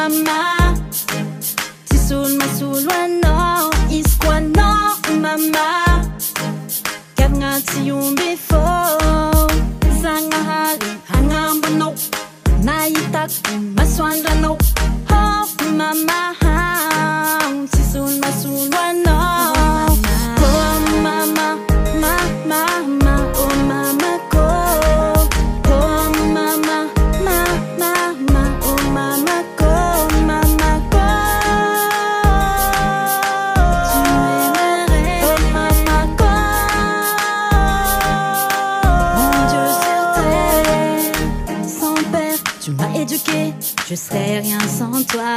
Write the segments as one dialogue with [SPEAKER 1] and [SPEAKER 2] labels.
[SPEAKER 1] mama, tisul masulwano, iskwano, mama, kagngati yung before, sangahari, hangambuno, naitak, maswandrano, oh, mama, tisul masulwano, oh, mama, mama, oh, mama ko, oh, mama, oh, mama ko, mama ko, tu m'aimerais, oh, mama ko, mon Dieu sur terre, sans père, tu m'as éduqué, je serais rien sans toi.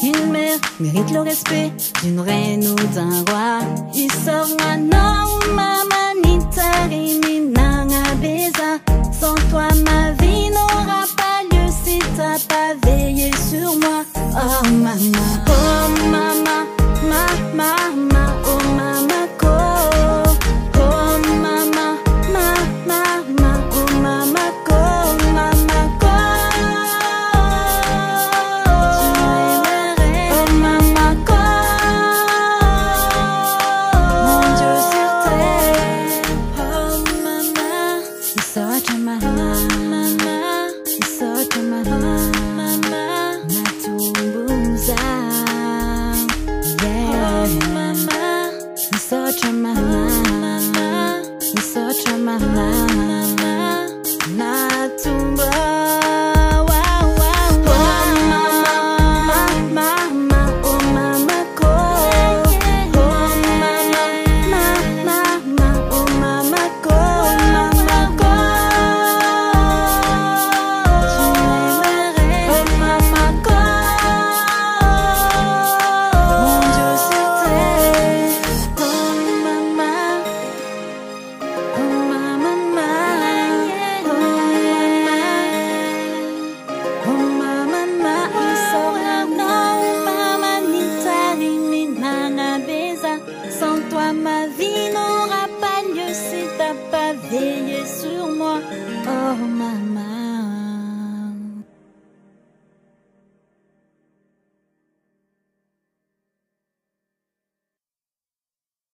[SPEAKER 1] Une mère mérite le respect d'une reine ou d'un roi. Il sort maintenant, maman, ni tari, ni nanga beza. Sans toi, ma vie n'aura pas lieu si t'as pas veillé sur moi. Oh, maman, oh, mama, mama, oh, mama, ko. Oh, mama, oh, mama, ko, mama, ko. Sans toi, ma vie n'aura pas lieu si t'as pas veillé sur moi. Oh,